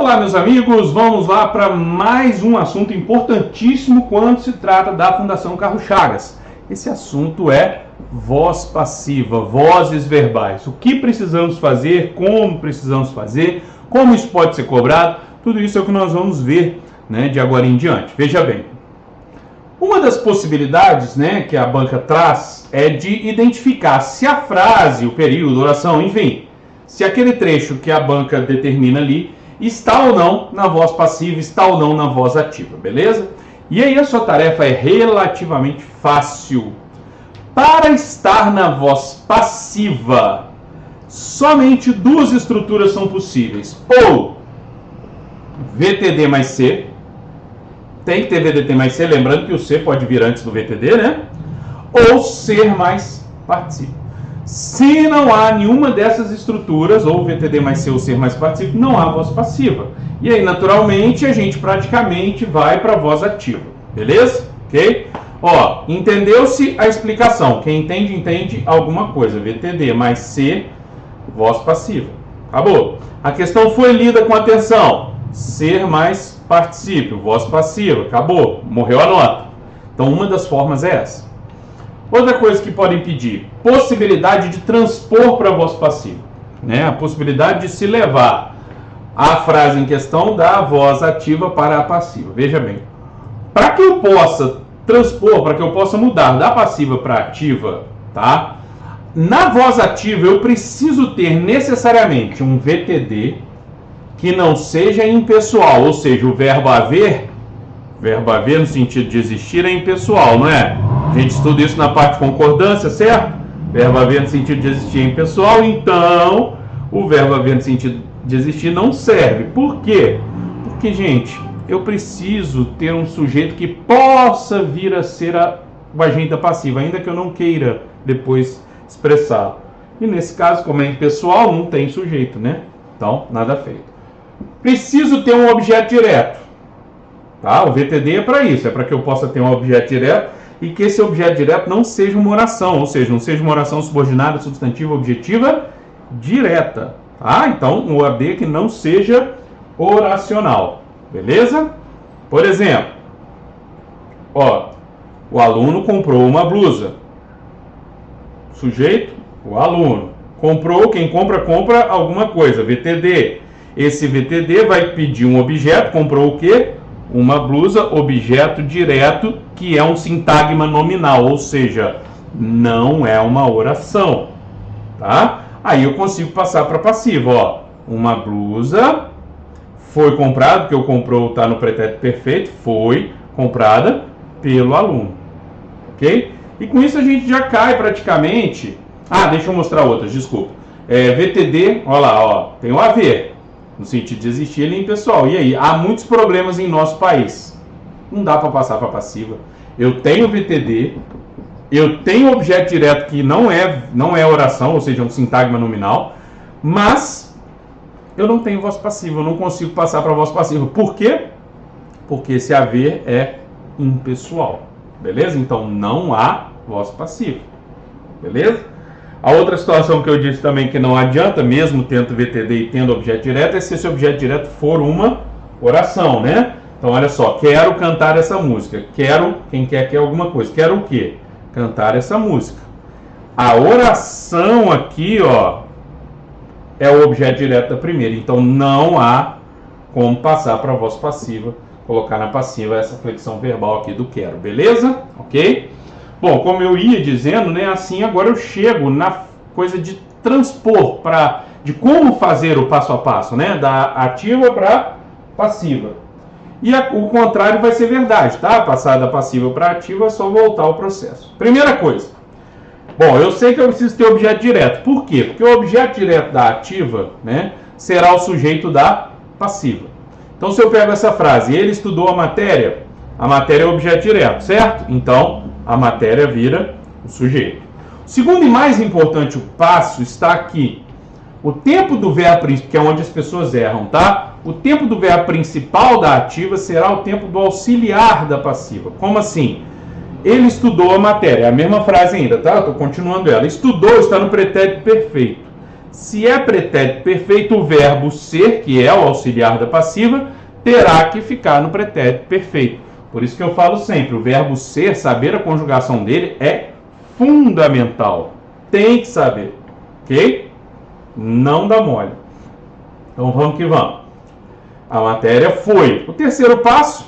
Olá, meus amigos, vamos lá para mais um assunto importantíssimo quando se trata da Fundação Carlos Chagas. Esse assunto é voz passiva, vozes verbais. O que precisamos fazer, como isso pode ser cobrado, tudo isso é o que nós vamos ver, de agora em diante. Veja bem, uma das possibilidades que a banca traz é de identificar se a frase, o período, a oração, enfim, se aquele trecho que a banca determina ali está ou não na voz passiva, está ou não na voz ativa, beleza? E aí a sua tarefa é relativamente fácil. Para estar na voz passiva, somente duas estruturas são possíveis. Ou VTD mais C, tem que ter VTD mais C, lembrando que o C pode vir antes do VTD, ou ser mais participa. Se não há nenhuma dessas estruturas, ou VTD mais C ou ser mais participa, não há voz passiva. E aí, naturalmente, a gente praticamente vai para a voz ativa. Beleza? Ok? Ó, entendeu-se a explicação. Quem entende, entende alguma coisa. VTD mais C, voz passiva. Acabou. A questão foi lida com atenção. Ser mais participe, voz passiva. Acabou. Morreu a nota. Então, uma das formas é essa. Outra coisa que pode impedir, possibilidade de transpor para a voz passiva. A possibilidade de se levar a frase em questão da voz ativa para a passiva. Veja bem, para que eu possa transpor, para que eu possa mudar da passiva para a ativa, tá? Na voz ativa eu preciso ter necessariamente um VTD que não seja impessoal, ou seja, o verbo haver no sentido de existir é impessoal, não é? A gente estuda isso na parte de concordância, certo? Verbo haver no sentido de existir é impessoal, então o verbo haver no sentido de existir não serve. Por quê? Porque, gente, eu preciso ter um sujeito que possa vir a ser o agente passivo, ainda que eu não queira depois expressá-lo. E nesse caso, como é impessoal, não tem sujeito, Então, nada feito. Preciso ter um objeto direto. Tá? O VTD é para isso, é para que eu possa ter um objeto direto e que esse objeto direto não seja uma oração, ou seja, não seja uma oração subordinada, substantiva, objetiva, direta. Tá? Então, um OAB que não seja oracional. Beleza? Por exemplo, o aluno comprou uma blusa. Sujeito, o aluno. Comprou, quem compra alguma coisa, VTD. Esse VTD vai pedir um objeto, comprou o quê? Uma blusa, objeto direto, que é um sintagma nominal, ou seja, não é uma oração, tá? Aí eu consigo passar para passiva, uma blusa foi comprada, porque o comprou está no pretérito perfeito, foi comprada pelo aluno, ok? E com isso a gente já cai praticamente... deixa eu mostrar outras, desculpa. VTD, olha lá, tem o haver. No sentido de existir, ele é impessoal. E aí, há muitos problemas em nosso país. Não dá para passar para passiva. Eu tenho VTD, eu tenho objeto direto que não é oração, ou seja, um sintagma nominal, mas eu não tenho voz passiva, eu não consigo passar para voz passiva. Por quê? Porque esse haver é impessoal. Beleza? Então, não há voz passiva. Beleza? A outra situação que eu disse também que não adianta, mesmo tendo VTD e tendo objeto direto, é se esse objeto direto for uma oração, Então, olha só, quero cantar essa música. Quero, quem quer alguma coisa. Quero o quê? Cantar essa música. A oração aqui, é o objeto direto da primeira. Então, não há como passar para a voz passiva, colocar na passiva essa flexão verbal aqui do quero, beleza? Ok? Bom, como eu ia dizendo, assim agora eu chego na coisa de transpor, de como fazer o passo a passo, da ativa para passiva. E o contrário vai ser verdade, tá? Passar da passiva para ativa é só voltar ao processo. Primeira coisa. Bom, eu sei que eu preciso ter objeto direto. Por quê? Porque o objeto direto da ativa, será o sujeito da passiva. Então, se eu pego essa frase, ele estudou a matéria é o objeto direto, certo? Então, a matéria vira o sujeito. O segundo e mais importante passo está aqui. O tempo do verbo principal, que é onde as pessoas erram, tá? O tempo do verbo principal da ativa será o tempo do auxiliar da passiva. Como assim? Ele estudou a matéria. É a mesma frase ainda, tá? Estou continuando ela. Estudou está no pretérito perfeito. Se é pretérito perfeito, o verbo ser, que é o auxiliar da passiva, terá que ficar no pretérito perfeito. Por isso que eu falo sempre, o verbo ser, saber a conjugação dele é fundamental. Tem que saber, ok? Não dá mole. Então vamos que vamos. A matéria foi. O terceiro passo,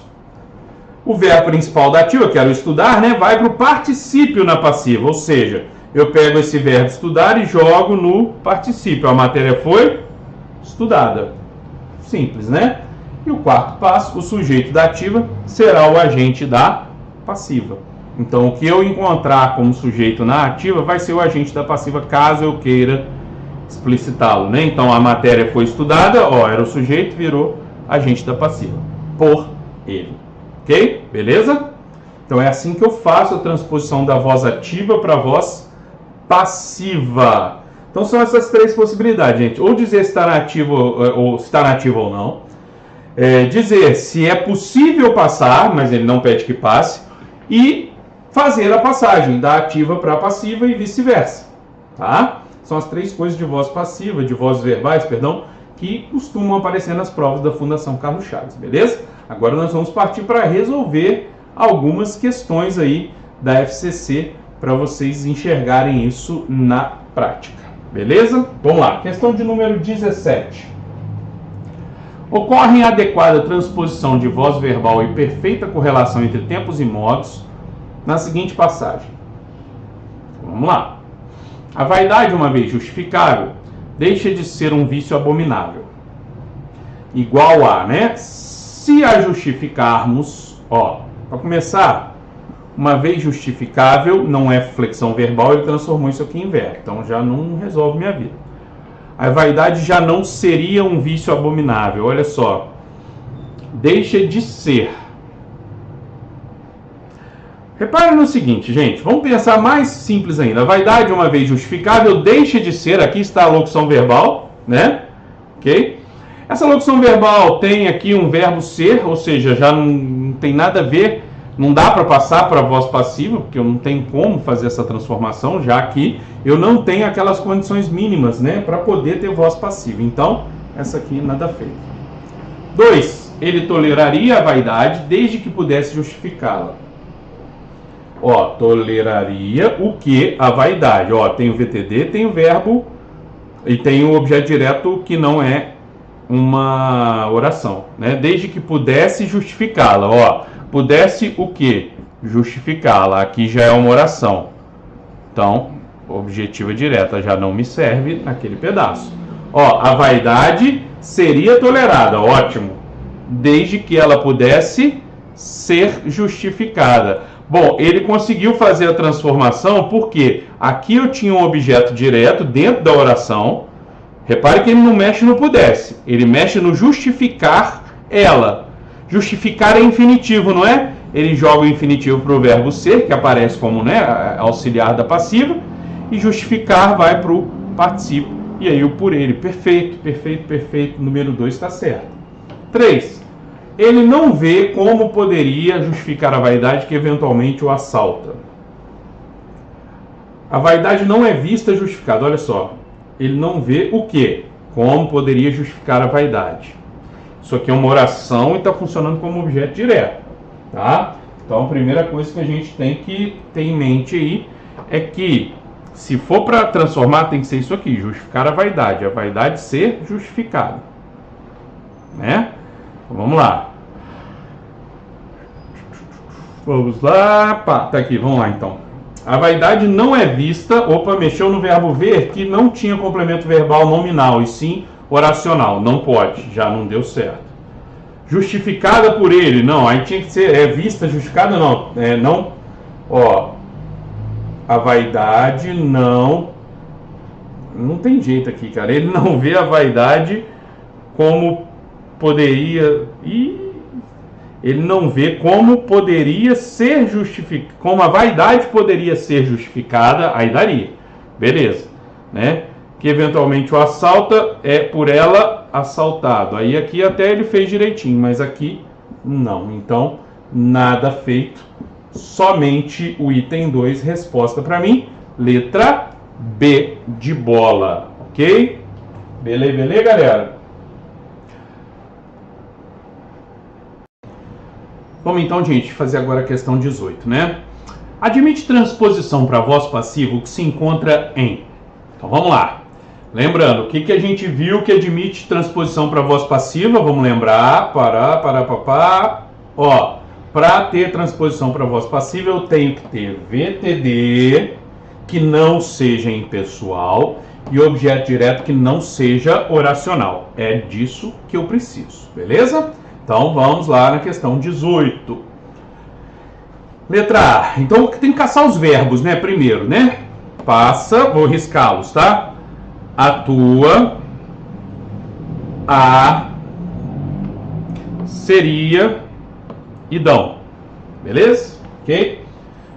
o verbo principal da ativa, quero estudar, né? Vai para o particípio na passiva, ou seja, eu pego esse verbo estudar e jogo no particípio. A matéria foi estudada. Simples, né? E o quarto passo, o sujeito da ativa será o agente da passiva. Então, o que eu encontrar como sujeito na ativa vai ser o agente da passiva, caso eu queira explicitá-lo, né? Então, a matéria foi estudada, ó, era o sujeito, virou agente da passiva, por ele. Ok? Beleza? Então, é assim que eu faço a transposição da voz ativa para a voz passiva. Então, são essas três possibilidades, gente. Ou dizer se está na ativa ou não. Dizer se é possível passar, mas ele não pede que passe, e fazer a passagem da ativa para a passiva e vice-versa, tá? São as três coisas de voz passiva, de vozes verbais, perdão, que costumam aparecer nas provas da Fundação Carlos Chagas, beleza? Agora nós vamos partir para resolver algumas questões aí da FCC para vocês enxergarem isso na prática, beleza? Vamos lá, questão de número 17. Ocorre em adequada transposição de voz verbal e perfeita correlação entre tempos e modos na seguinte passagem. Vamos lá. A vaidade, uma vez justificável, deixa de ser um vício abominável. Igual a, né? Se a justificarmos, ó, para começar, uma vez justificável, não é flexão verbal, ele transformou isso aqui em verbo. Então já não resolve minha vida. A vaidade já não seria um vício abominável. Olha só. Deixa de ser. Repare no seguinte, gente. Vamos pensar mais simples ainda. A vaidade, uma vez justificável, deixa de ser. Aqui está a locução verbal, né? Ok? Essa locução verbal tem aqui um verbo ser, ou seja, já não tem nada a ver. Não dá para passar para a voz passiva, porque eu não tenho como fazer essa transformação, já que eu não tenho aquelas condições mínimas, né, para poder ter voz passiva. Então, essa aqui nada feito. 2. Ele toleraria a vaidade desde que pudesse justificá-la. Ó, toleraria o que? A vaidade. Ó, tem o VTD, tem o verbo e tem o objeto direto que não é uma oração, né? Desde que pudesse justificá-la, ó. Pudesse o que? Justificá-la. Aqui já é uma oração. Então, objetiva direta já não me serve naquele pedaço. Ó, a vaidade seria tolerada, ótimo. Desde que ela pudesse ser justificada. Bom, ele conseguiu fazer a transformação porque aqui eu tinha um objeto direto dentro da oração. Repare que ele não mexe no pudesse. Ele mexe no justificar ela. Justificar é infinitivo, não é? Ele joga o infinitivo para o verbo ser, que aparece como, né, auxiliar da passiva, e justificar vai para o particípio. E aí o por ele. Perfeito, perfeito, perfeito. Número 2 está certo. 3. Ele não vê como poderia justificar a vaidade que eventualmente o assalta. A vaidade não é vista justificada. Olha só. Ele não vê o quê? Como poderia justificar a vaidade. Isso aqui é uma oração e está funcionando como objeto direto, tá? Então, a primeira coisa que a gente tem que ter em mente aí é que, se for para transformar, tem que ser isso aqui, justificar a vaidade ser justificada, né? Então, vamos lá. Vamos lá, pá, tá aqui, vamos lá então. A vaidade não é vista, opa, mexeu no verbo ver, que não tinha complemento verbal nominal, e sim oracional, não pode, já não deu certo. Justificada por ele, não, aí tinha que ser, vista, justificada, não, não, ó, a vaidade não tem jeito aqui, cara, ele não vê a vaidade como poderia, ele não vê como poderia ser justificada, como a vaidade poderia ser justificada, aí daria, beleza, né? Que eventualmente o assalta, é por ela assaltado. Aí aqui até ele fez direitinho, mas aqui não. Então, nada feito. Somente o item 2, resposta para mim. Letra B de bola, Ok? Beleza, galera? Vamos então, gente, fazer agora a questão 18, né? Admite transposição para voz passiva o que se encontra em... Então vamos lá. Lembrando, o que a gente viu que admite transposição para voz passiva? Vamos lembrar. Ó, para ter transposição para voz passiva, eu tenho que ter VTD que não seja impessoal e objeto direto que não seja oracional. É disso que eu preciso, beleza? Então vamos lá na questão 18. Letra A. Então tem que caçar os verbos, né? Primeiro, né? Passa, vou riscá-los, tá? Atua, a, seria e dão. Beleza? Ok?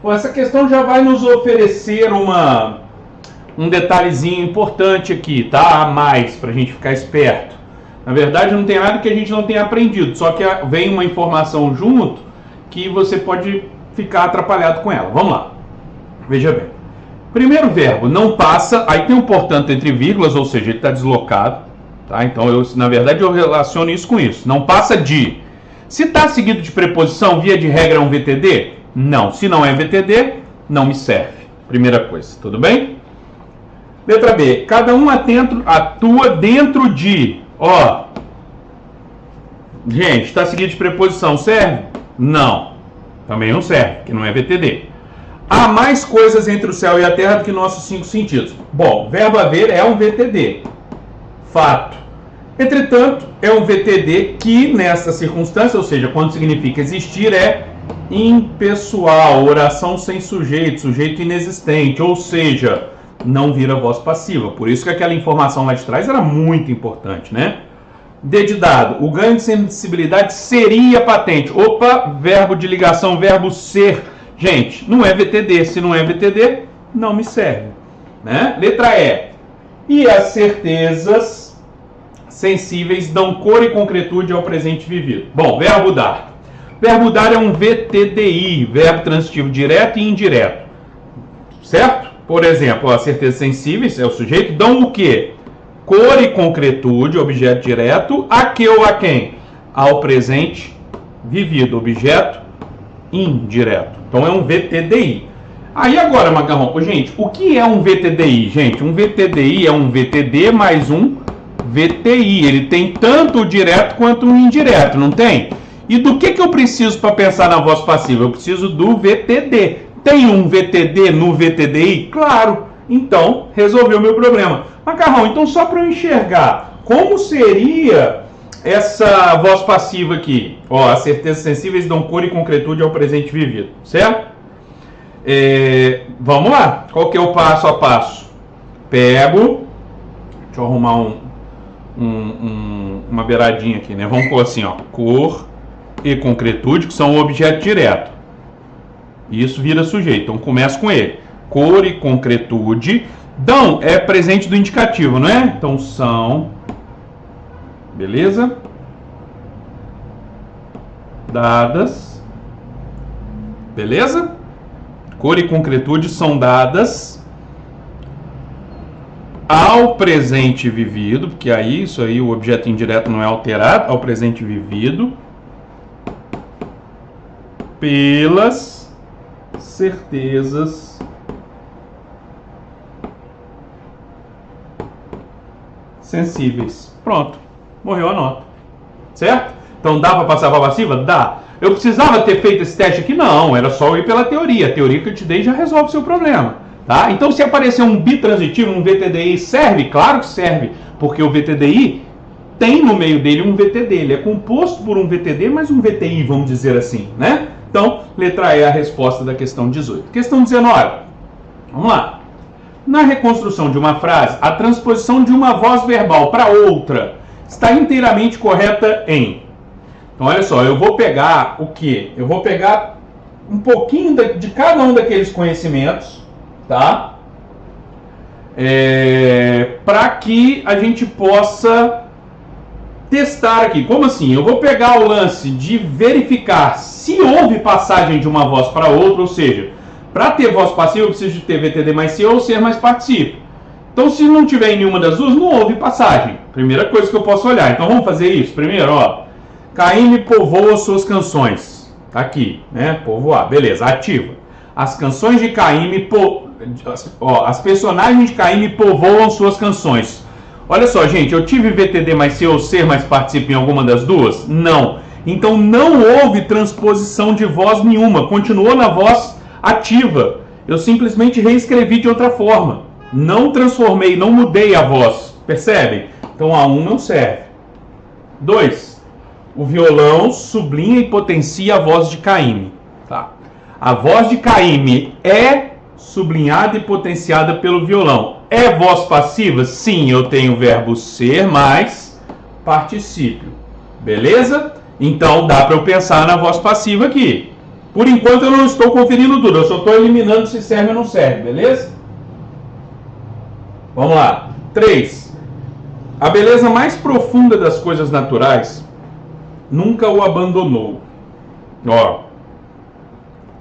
Bom, essa questão já vai nos oferecer um detalhezinho importante aqui, tá? A mais, pra gente ficar esperto. Na verdade, não tem nada que a gente não tenha aprendido, só que vem uma informação junto que você pode ficar atrapalhado com ela. Vamos lá. Veja bem. Primeiro verbo, não passa, aí tem um portanto entre vírgulas, ou seja, ele está deslocado. Tá? Então, na verdade, eu relaciono isso com isso. Não passa de. Se está seguido de preposição, via de regra é um VTD? Não. Se não é VTD, não me serve. Primeira coisa, tudo bem? Letra B. Cada um atua dentro de... Ó, gente, está seguido de preposição, serve? Não, também não serve, que não é VTD. Há mais coisas entre o céu e a terra do que nossos 5 sentidos. Bom, verbo haver é um VTD, fato. Entretanto, é um VTD que, nessa circunstância, ou seja, quando significa existir, é impessoal, oração sem sujeito, sujeito inexistente, ou seja... não vira voz passiva. Por isso que aquela informação lá de trás era muito importante, né? D de dado. O ganho de sensibilidade seria patente. Opa, verbo de ligação, verbo ser. Gente, não é VTD. Se não é VTD, não me serve. Né? Letra E. E as certezas sensíveis dão cor e concretude ao presente vivido. Bom, verbo dar. Verbo dar é um VTDI, verbo transitivo direto e indireto. Certo? Por exemplo, as certezas sensíveis, é o sujeito, dão o quê? Cor e concretude, objeto direto, a que ou a quem? Ao presente vivido, objeto indireto. Então é um VTDI. Aí agora, Macarrão, gente, o que é um VTDI? Gente, um VTDI é um VTD mais um VTI. Ele tem tanto o direto quanto o indireto, não tem? E do que eu preciso para pensar na voz passiva? Eu preciso do VTD. Tem um VTD no VTDI? Claro. Então, resolveu o meu problema. Macarrão, então só para eu enxergar, como seria essa voz passiva aqui? Ó, as certezas sensíveis dão cor e concretude ao presente vivido, certo? Vamos lá. Qual que é o passo a passo? Pego, deixa eu arrumar uma beiradinha aqui, né? Vamos pôr assim, ó, cor e concretude, que são o objeto direto. Isso vira sujeito, então começa com ele. Cor e concretude. Dão é presente do indicativo, não é? Então são, beleza? Dadas, beleza? Cor e concretude são dadas ao presente vivido, porque aí isso aí o objeto indireto não é alterado, ao presente vivido pelas certezas sensíveis. Pronto, morreu a nota. Certo? Então dá para passar para a passiva? Dá. Eu precisava ter feito esse teste aqui? Não, era só eu ir pela teoria. A teoria que eu te dei já resolve o seu problema. Tá? Então se aparecer um bitransitivo, um VTDI, serve? Claro que serve, porque o VTDI tem no meio dele um VTD. Ele é composto por um VTD mais um VTI, vamos dizer assim, né? Então, letra E é a resposta da questão 18. Questão 19. Vamos lá. Na reconstrução de uma frase, a transposição de uma voz verbal para outra está inteiramente correta em... Então, olha só, eu vou pegar o quê? Eu vou pegar um pouquinho de cada um daqueles conhecimentos, tá? Para que a gente possa testar aqui. Como assim? Eu vou pegar o lance de verificar se houve passagem de uma voz para outra, ou seja, para ter voz passiva eu preciso de ter VTD mais C ou ser mais participo. Então, se não tiver em nenhuma das duas, não houve passagem. Primeira coisa que eu posso olhar. Então, vamos fazer isso. Primeiro, ó. Caymmi povoa suas canções. Tá aqui, né? Povoar. Beleza, ativa. As canções de Caymmi, as personagens de Caymmi povoam suas canções. Olha só, gente, eu tive VTD mais C ou ser mais participe em alguma das duas? Não. Então, não houve transposição de voz nenhuma. Continuou na voz ativa. Eu simplesmente reescrevi de outra forma. Não transformei, não mudei a voz. Percebem? Então a 1 não serve. 2. O violão sublinha e potencia a voz de Caymmi. Tá. A voz de Caymmi é sublinhada e potenciada pelo violão. É voz passiva? Sim, eu tenho o verbo ser mais particípio. Beleza? Então dá para eu pensar na voz passiva aqui. Por enquanto eu não estou conferindo tudo, eu só estou eliminando se serve ou não serve, beleza? Vamos lá. 3. A beleza mais profunda das coisas naturais nunca o abandonou. Ó,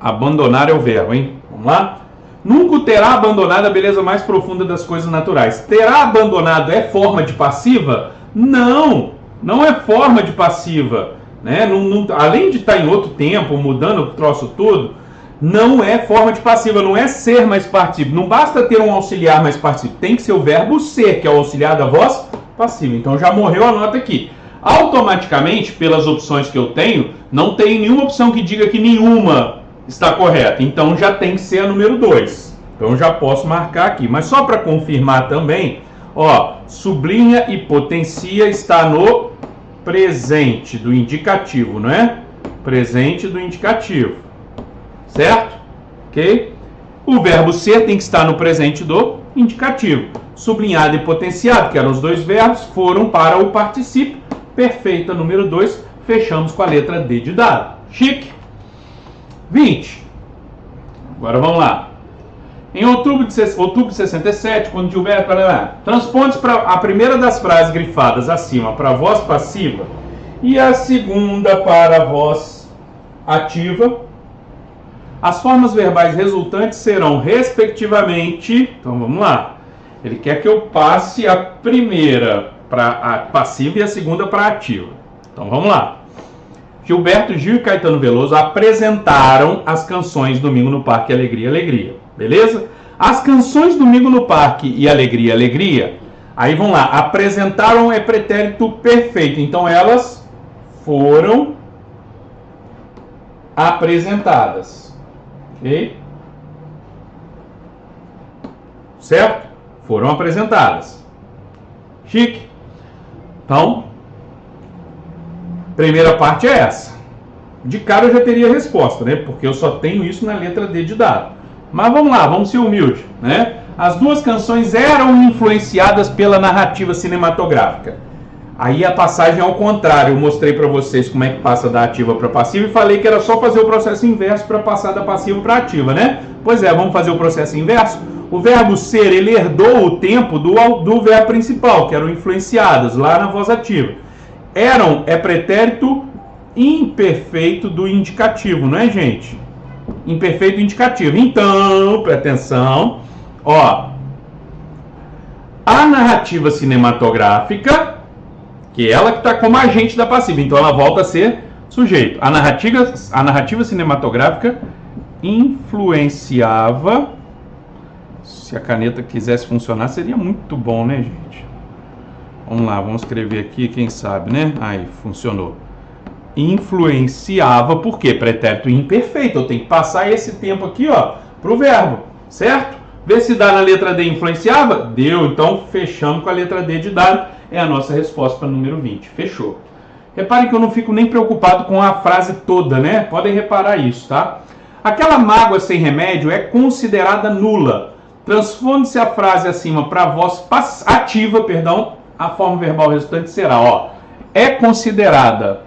abandonar é o verbo, hein? Vamos lá? Nunca terá abandonado a beleza mais profunda das coisas naturais. Terá abandonado é forma de passiva? Não, não é forma de passiva. Né? Além de estar em outro tempo, mudando o troço todo, não é forma de passiva, não é ser mais particípio. Não basta ter um auxiliar mais particípio, tem que ser o verbo ser, que é o auxiliar da voz passiva. Então já morreu a nota aqui. Automaticamente, pelas opções que eu tenho, não tem nenhuma opção que diga que nenhuma está correta. Então já tem que ser a número 2. Então já posso marcar aqui. Mas só para confirmar também, ó, sublinha e potencia está no presente do indicativo, não é? Presente do indicativo. Certo? Ok? O verbo ser tem que estar no presente do indicativo. Sublinhado e potenciado, que eram os dois verbos, foram para o particípio. Perfeita, número 2. Fechamos com a letra D de dado. Chique. 20. Agora vamos lá. Em outubro de 67, quando Gilberto transponde para a primeira das frases grifadas acima para a voz passiva e a segunda para a voz ativa, as formas verbais resultantes serão, respectivamente... Então vamos lá. Ele quer que eu passe a primeira para a passiva e a segunda para a ativa. Então vamos lá. Gilberto Gil e Caetano Veloso apresentaram as canções Domingo no Parque, Alegria, Alegria. Beleza? As canções Domingo no Parque e Alegria, Alegria, aí vamos lá, apresentaram é pretérito perfeito, então elas foram apresentadas, ok? Certo? Foram apresentadas. Chique. Então, primeira parte é essa. De cara eu já teria a resposta, né? Porque eu só tenho isso na letra D de dado. Mas vamos lá, vamos ser humildes, né? As duas canções eram influenciadas pela narrativa cinematográfica. Aí a passagem é ao contrário. Eu mostrei para vocês como é que passa da ativa para passiva e falei que era só fazer o processo inverso para passar da passiva para ativa, né? Pois é, vamos fazer o processo inverso. O verbo ser, ele herdou o tempo do verbo principal, que eram influenciadas lá na voz ativa. Eram é pretérito imperfeito do indicativo, não é, gente? Imperfeito indicativo. Então, presta atenção, ó, a narrativa cinematográfica, que é ela que está como agente da passiva, então ela volta a ser sujeito. A narrativa cinematográfica influenciava, se a caneta quisesse funcionar, seria muito bom, né, gente? Vamos lá, vamos escrever aqui, quem sabe, né? Aí, funcionou. Influenciava, por quê? Pretérito imperfeito. Eu tenho que passar esse tempo aqui, ó, pro verbo, certo? Vê se dá na letra D influenciava? Deu, então fechamos com a letra D de dado. É a nossa resposta para o número 20. Fechou. Reparem que eu não fico nem preocupado com a frase toda, né? Podem reparar isso, tá? Aquela mágoa sem remédio é considerada nula. Transforme-se a frase acima para a voz ativa, perdão, a forma verbal resultante será, ó, é considerada.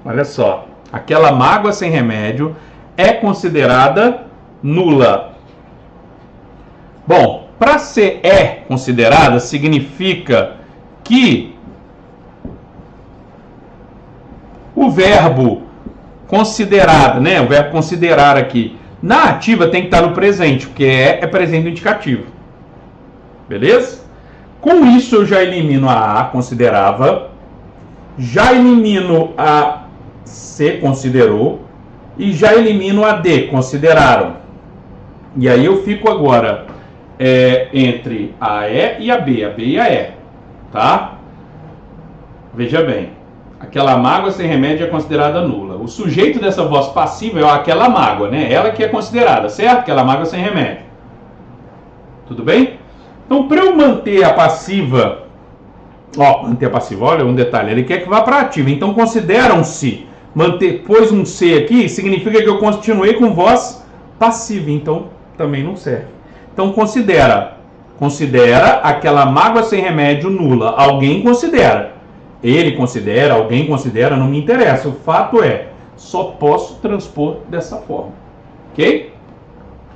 Olha só, aquela mágoa sem remédio é considerada nula. Bom, para ser é considerada, significa que o verbo considerado, né? O verbo considerar aqui, na ativa tem que estar no presente, porque é presente indicativo. Beleza? Com isso eu já elimino a A, considerava. Já elimino a C, considerou. E já elimino a D, consideraram. E aí eu fico agora entre a E e a B e a E. Tá? Veja bem. Aquela mágoa sem remédio é considerada nula. O sujeito dessa voz passiva é aquela mágoa, né? Ela que é considerada, certo? Aquela mágoa sem remédio. Tudo bem? Então, para eu manter a passiva... manter a passiva, olha um detalhe. Ele quer que vá para a ativa. Então, consideram-se. Pôs um C aqui, significa que eu continuei com voz passiva. Então, também não serve. Então, considera. Considera aquela mágoa sem remédio nula. Alguém considera. Ele considera, alguém considera, não me interessa. O fato é, só posso transpor dessa forma. Ok?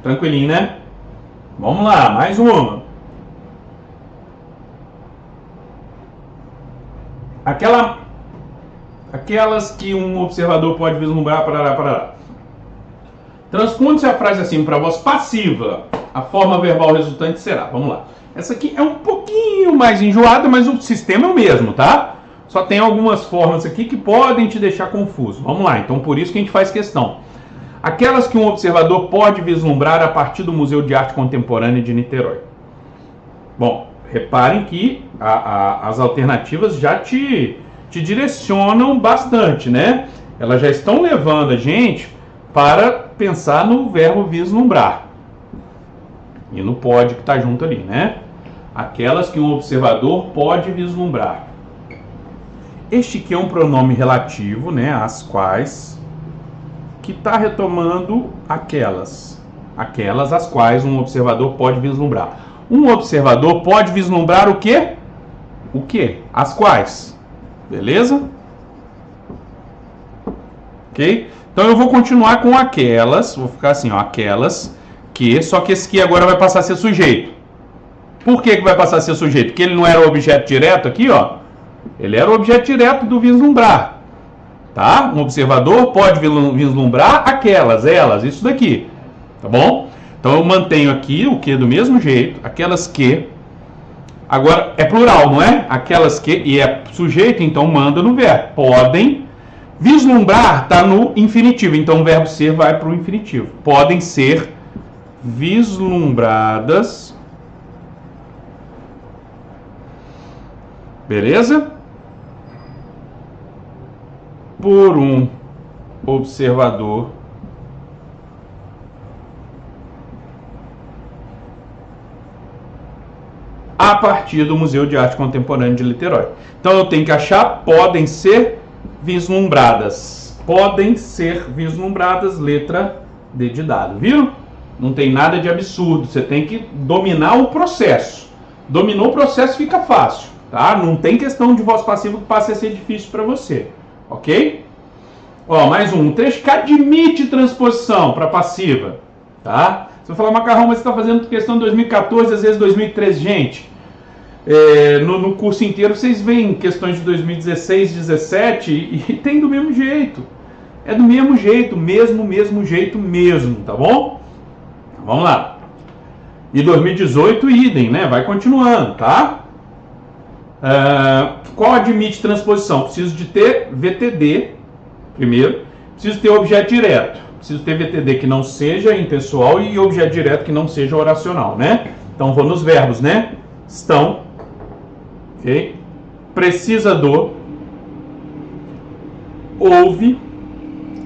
Tranquilinho, né? Vamos lá, mais uma. Aquelas que um observador pode vislumbrar, parará. Transponde-se a frase assim para a voz passiva. A forma verbal resultante será. Vamos lá. Essa aqui é um pouquinho mais enjoada, mas o sistema é o mesmo, tá? Só tem algumas formas aqui que podem te deixar confuso. Vamos lá, então por isso que a gente faz questão. Aquelas que um observador pode vislumbrar a partir do Museu de Arte Contemporânea de Niterói. Bom, reparem que as alternativas já te direcionam bastante, né? Elas já estão levando a gente para pensar no verbo vislumbrar. E no pode que está junto ali, né? Aquelas que um observador pode vislumbrar. Este aqui é um pronome relativo, né, as quais, que está retomando aquelas as quais um observador pode vislumbrar. Um observador pode vislumbrar o quê? O quê? As quais. Beleza? Ok? Então eu vou continuar com aquelas, vou ficar assim, ó, aquelas que, só que esse aqui agora vai passar a ser sujeito. Por que vai passar a ser sujeito? Porque ele não era o objeto direto aqui, ó. Ele era o objeto direto do vislumbrar, tá? Um observador pode vislumbrar elas, isso daqui, tá bom? Então eu mantenho aqui o que do mesmo jeito, aquelas que, agora é plural, não é? Aquelas que, e é sujeito, então manda no verbo, podem vislumbrar, está no infinitivo, então o verbo ser vai para o infinitivo, podem ser vislumbradas, beleza? Por um observador a partir do Museu de Arte Contemporânea de Niterói. Então eu tenho que achar podem ser vislumbradas. Podem ser vislumbradas, letra D de dado, viu? Não tem nada de absurdo, você tem que dominar o processo. Dominou o processo, fica fácil, tá? Não tem questão de voz passiva que passe a ser difícil para você. Ok? Ó, mais um trecho que admite transposição para passiva, tá? Você vai falar, Macarrão, mas você está fazendo questão de 2014, às vezes 2013. Gente, no curso inteiro vocês veem questões de 2016, 2017 e tem do mesmo jeito. É do mesmo jeito, mesmo jeito mesmo, tá bom? Vamos lá. E 2018, idem, né? Vai continuando, tá? Qual admite transposição? Preciso de ter VTD, primeiro. Preciso ter objeto direto. Preciso ter VTD que não seja impessoal e objeto direto que não seja oracional, né? Então, vou nos verbos, né? Estão. Ok? Precisa do. Houve.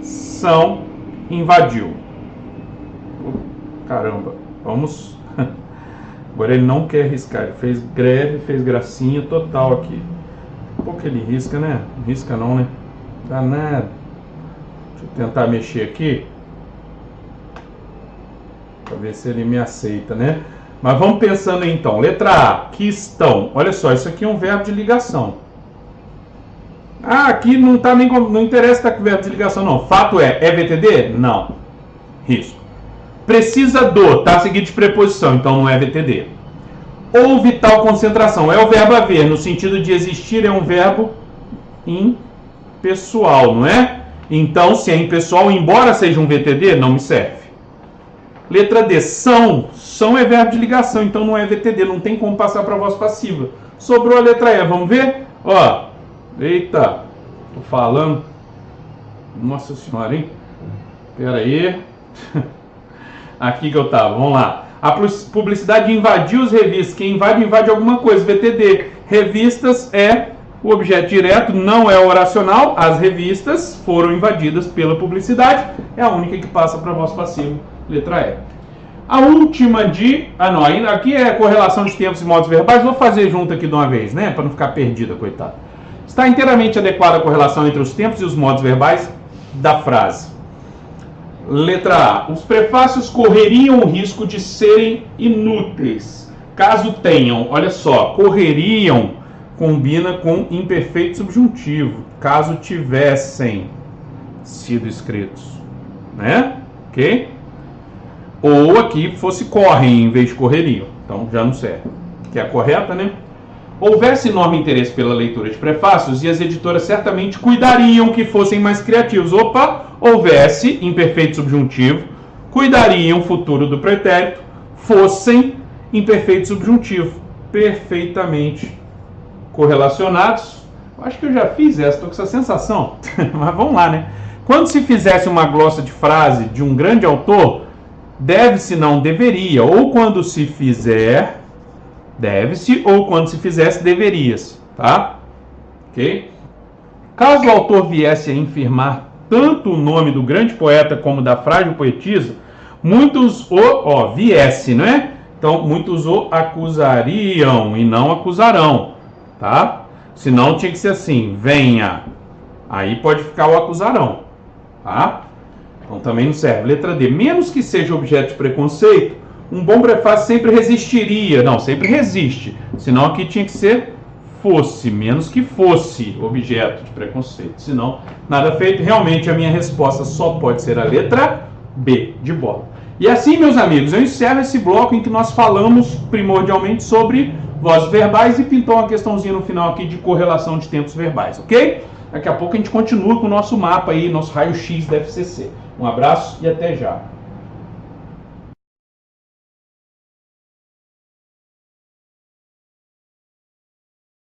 São. Invadiu. Caramba. Vamos... Agora ele não quer riscar, ele fez greve, fez gracinha total aqui. Pouco ele risca, né? Não risca não, né? Danado. Deixa eu tentar mexer aqui. Pra ver se ele me aceita, né? Mas vamos pensando aí, então. Letra A, que estão. Olha só, isso aqui é um verbo de ligação. Ah, aqui não tá nem não interessa estar com verbo de ligação, não. Fato é VTD? Não. Risco. Precisa do, tá seguido de preposição, então não é VTD. Houve tal concentração, é o verbo haver, no sentido de existir, é um verbo impessoal, não é? Então, se é impessoal, embora seja um VTD, não me serve. Letra D, são. São é verbo de ligação, então não é VTD, não tem como passar para voz passiva. Sobrou a letra E, vamos ver? Ó, eita, tô falando. Nossa senhora, hein? Pera aí. Aqui que eu tava, vamos lá. A publicidade invadiu as revistas. Quem invade, invade alguma coisa. VTD. Revistas é o objeto direto, não é oracional. As revistas foram invadidas pela publicidade. É a única que passa para voz passiva. Letra E. A última de... Ah, não. Aqui é correlação de tempos e modos verbais. Vou fazer junto aqui de uma vez, né? Para não ficar perdida, coitado. Está inteiramente adequada a correlação entre os tempos e os modos verbais da frase. Letra A. Os prefácios correriam o risco de serem inúteis, caso tenham, olha só, correriam combina com imperfeito subjuntivo, caso tivessem sido escritos, né? Ok? Ou aqui fosse correm em vez de correriam, então já não serve. Que é a correta, né? Houvesse enorme interesse pela leitura de prefácios e as editoras certamente cuidariam que fossem mais criativos. Opa! Houvesse, imperfeito subjuntivo, cuidariam, futuro do pretérito, fossem, imperfeito subjuntivo. Perfeitamente correlacionados. Acho que eu já fiz essa, estou com essa sensação. Mas vamos lá, né? Quando se fizesse uma glossa de frase de um grande autor, deve-se, não deveria. Ou quando se fizer... deve-se, ou quando se fizesse, deverias, tá? Ok? Caso o autor viesse a infirmar tanto o nome do grande poeta como da frágil poetisa, muitos viesse, não é? Então, muitos o acusariam e não acusarão, tá? Senão tinha que ser assim, venha. Aí pode ficar o acusarão, tá? Então também não serve. Letra D, menos que seja objeto de preconceito, um bom prefácio sempre resistiria. Não, sempre resiste. Senão aqui tinha que ser fosse, menos que fosse objeto de preconceito. Senão, nada feito. Realmente a minha resposta só pode ser a letra B, de bola. E assim, meus amigos, eu encerro esse bloco em que nós falamos primordialmente sobre vozes verbais e pintou uma questãozinha no final aqui de correlação de tempos verbais, ok? Daqui a pouco a gente continua com o nosso mapa aí, nosso raio-x da FCC. Um abraço e até já.